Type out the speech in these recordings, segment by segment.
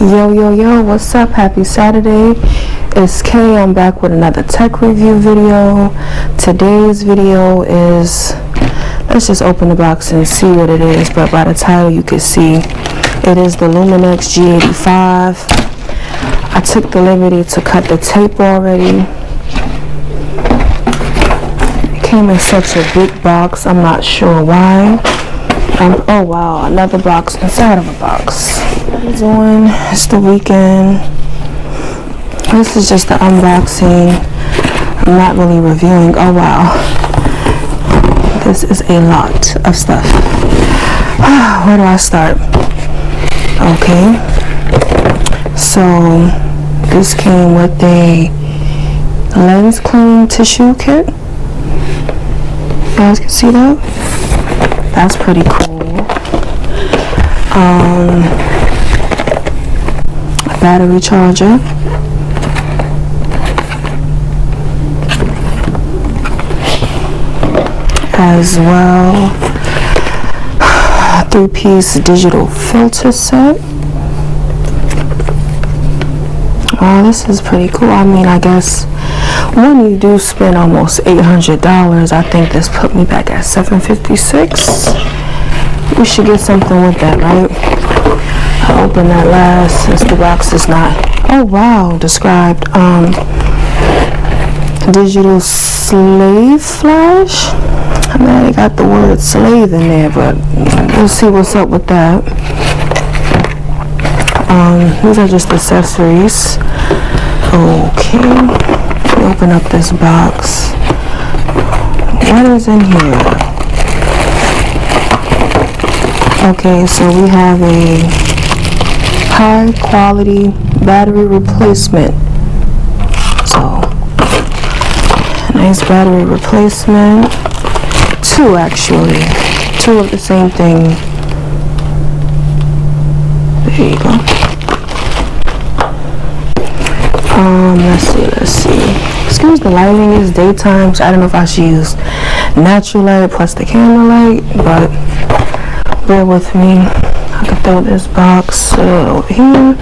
Yo, what's up? Happy Saturday. It's Kay. I'm back with another tech review video. Today's video is, let's just open the box and see what it is, but by the title you can see it is the Lumix G85. I took the liberty to cut the tape already. It came in such a big box, I'm not sure why. Oh wow, another box inside of a box. What I'm doing, it's the weekend. This is just the unboxing. I'm not really reviewing. Oh wow, this is a lot of stuff. Where do I start? Okay, so this came with a lens cleaning tissue kit. You guys can see that? That's pretty cool. A battery charger. As well, a 3-piece digital filter set. Wow, this is pretty cool. I mean, I guess when you do spend almost $800, I think this put me back at $756. We should get something with that, right? I'll open that last since the box is not. Oh wow, described digital slave flash. I mean, they got the word slave in there, but we'll see what's up with that. These are just accessories. Okay, open up this box. What is in here? Okay, so we have a high quality battery replacement. So, nice battery replacement. Two actually. Two of the same thing. There you go. Let's see. Excuse the lighting, it's daytime, so I don't know if I should use natural light plus the camera light, but bear with me. I can throw this box over here.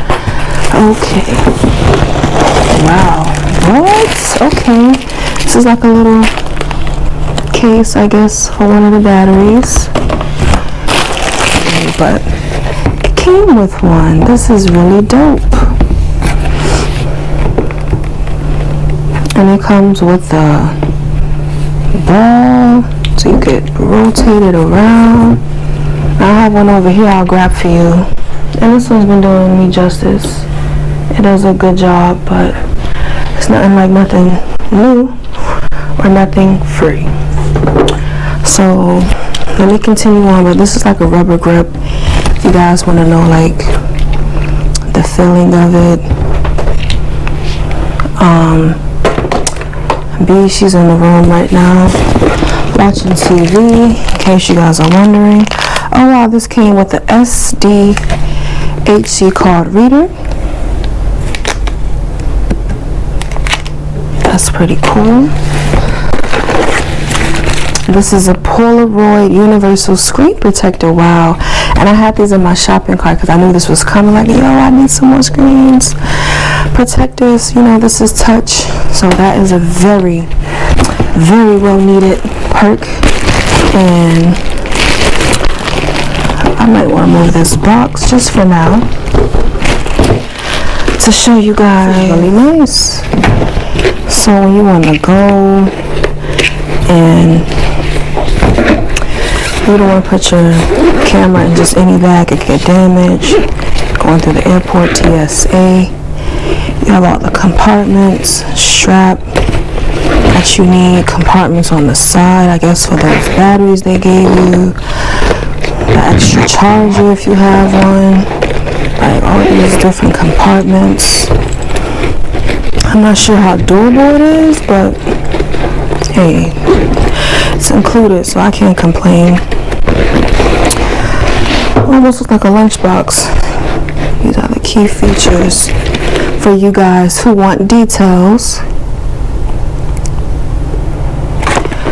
Okay. Wow. What? Okay. This is like a little case, I guess, for one of the batteries. But it came with one. This is really dope. And it comes with a ball, so you could rotate it around. I have one over here I'll grab for you. And this one's been doing me justice. It does a good job, but it's nothing like nothing new or nothing free. So let me continue on, but this is like a rubber grip. If you guys want to know like the feeling of it. B, she's in the room right now watching TV, in case you guys are wondering. Oh wow, this came with the SDHC card reader. That's pretty cool. This is a Polaroid universal screen protector. Wow. And I had these in my shopping cart because I knew this was coming. Like, yo, I need some more screens protectors. You know, this is touch, so that is a very, very well needed perk. And I might want to move this box just for now to show you guys. It's really nice. So when you want to go and you don't want to put your camera in just any bag, it can get damaged. Going through the airport, TSA. You have all the compartments, strap that you need, compartments on the side, I guess for those batteries they gave you, the extra charger if you have one, like all these different compartments. I'm not sure how durable it is, but hey, it's included, so I can't complain. Almost looks like a lunchbox. These are the key features for you guys who want details.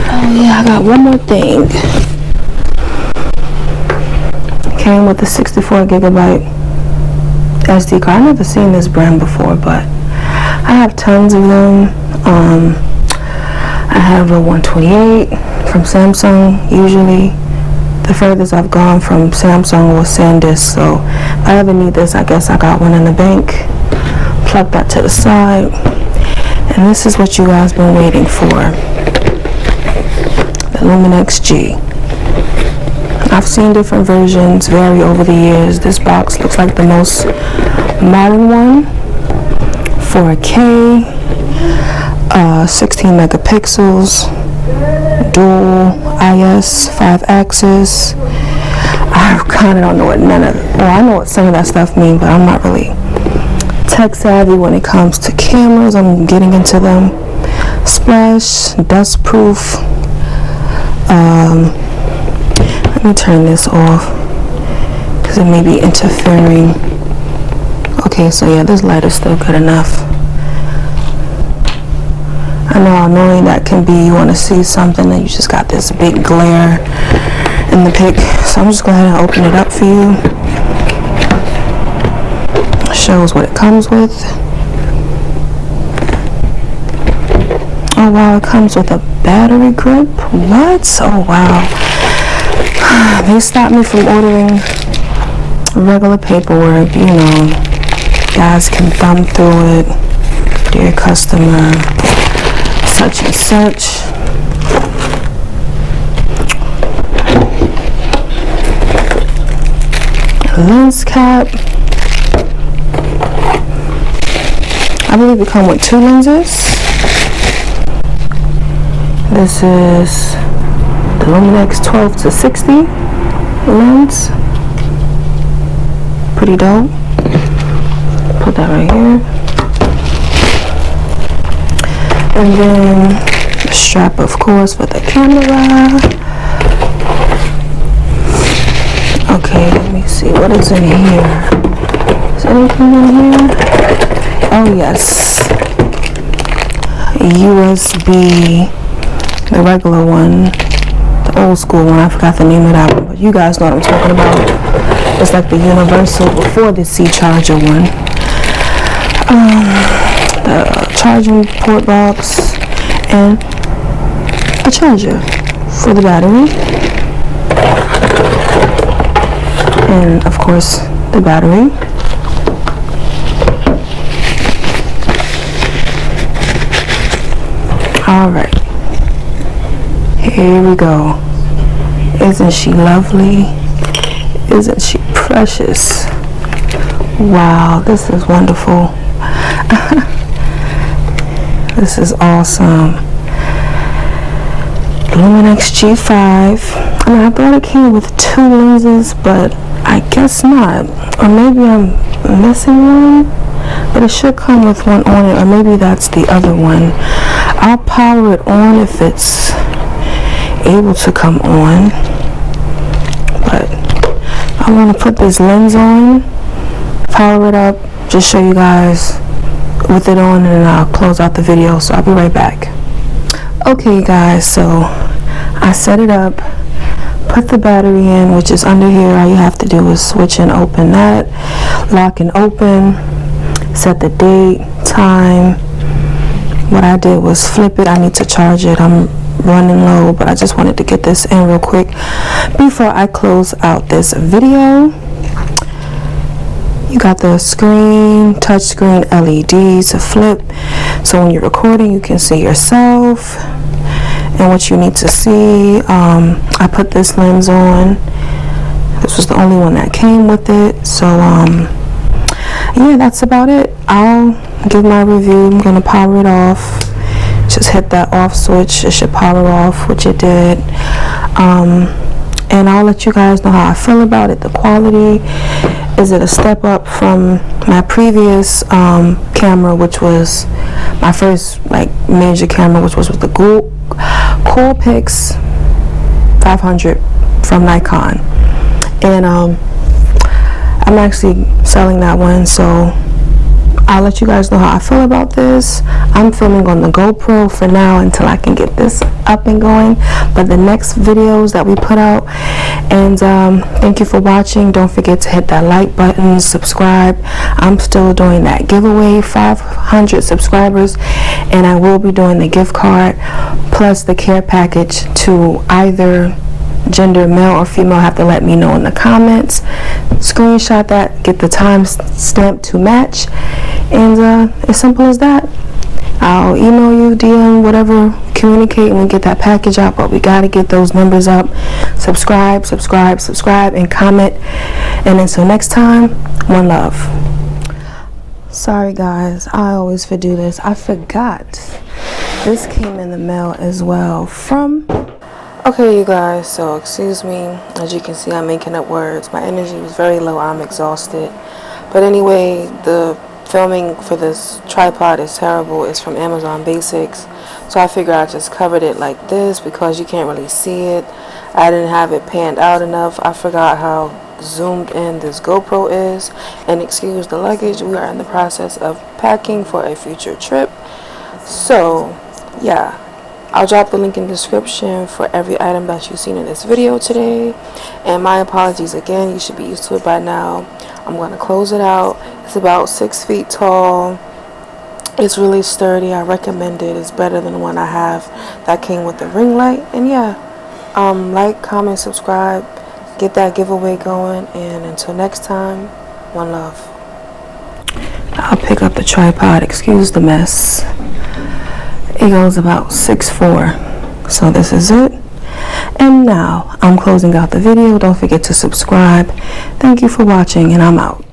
Oh yeah, I got one more thing. Came with a 64 gigabyte SD card. I've never seen this brand before, but I have tons of them. I have a 128 from Samsung. Usually the furthest I've gone from Samsung was SanDisk, so if I ever need this, I guess I got one in the bank. Plug that to the side, and this is what you guys been waiting for, the Lumix G. I've seen different versions vary over the years. This box looks like the most modern one. 4K, 16 megapixels, dual IS 5-axis. I kind of don't know what I know what some of that stuff means, but I'm not really tech savvy when it comes to cameras. I'm getting into them. Splash, dust proof. Let me turn this off because it may be interfering. Okay, so yeah, this light is still good enough. I know how annoying that can be. You want to see something and you just got this big glare in the pic. So I'm just going to go ahead and open it up for you. Shows what it comes with. Oh wow, it comes with a battery grip. What? Oh wow. They stopped me from ordering regular paperwork. You know, guys can thumb through it. Dear customer, such and such. Lens cap. I believe it comes with 2 lenses. This is the Lumix 12-60 lens. Pretty dope. Put that right here. And then the strap, of course, for the camera. Okay, let me see what is in here. Is anything in here? Oh yes, USB, the regular one, the old school one. I forgot the name of that one, but you guys know what I'm talking about. It's like the universal before the C charger one. The charging port box and a charger for the battery, and of course the battery. Alright, here we go. Isn't she lovely? Isn't she precious? Wow, this is wonderful. This is awesome. Lumix G85. I mean, I thought it came with 2 lenses, but I guess not. Or maybe I'm missing one. But it should come with one on it, or maybe that's the other one. I'll power it on if it's able to come on. But I want to put this lens on, power it up, just show you guys with it on, and then I'll close out the video. So I'll be right back. Okay guys, so I set it up, put the battery in, which is under here. All you have to do is switch and open that, lock and open, set the date, time. What I did was flip it. I need to charge it. I'm running low, but I just wanted to get this in real quick before I close out this video. You got the screen, touch screen LED to flip, so when you're recording you can see yourself and what you need to see. I put this lens on. This was the only one that came with it, so yeah, that's about it. I'll give my review. I'm gonna power it off. Just hit that off switch. It should power off, which it did. And I'll let you guys know how I feel about it. The quality, is it a step up from my previous camera, which was my first like major camera, which was with the Coolpix 500 from Nikon. And I'm actually selling that one, so I'll let you guys know how I feel about this. I'm filming on the GoPro for now until I can get this up and going, but the next videos that we put out. And thank you for watching. Don't forget to hit that like button, subscribe. I'm still doing that giveaway, 500 subscribers, and I will be doing the gift card plus the care package to either gender, male or female. Have to let me know in the comments. Screenshot that, get the time stamp to match, and as simple as that. I'll email you, DM, whatever, communicate when we get that package out, but we got to get those numbers up. Subscribe, and comment. And until next time, one love. Sorry guys, I always do this. I forgot this came in the mail as well from... Okay, you guys, so excuse me. As you can see, I'm making up words. My energy was very low. I'm exhausted. But anyway, the filming for this tripod is terrible. It's from Amazon Basics. So I figured I just covered it like this because you can't really see it. I didn't have it panned out enough. I forgot how zoomed in this GoPro is. And excuse the luggage. We are in the process of packing for a future trip. So, yeah. I'll drop the link in the description for every item that you've seen in this video today. And my apologies again. You should be used to it by now. I'm going to close it out. It's about 6 feet tall. It's really sturdy. I recommend it. It's better than the one I have that came with the ring light. And yeah, like, comment, subscribe. Get that giveaway going. And until next time, one love. I'll pick up the tripod. Excuse the mess. It goes about 6'4". So this is it. And now I'm closing out the video. Don't forget to subscribe. Thank you for watching, and I'm out.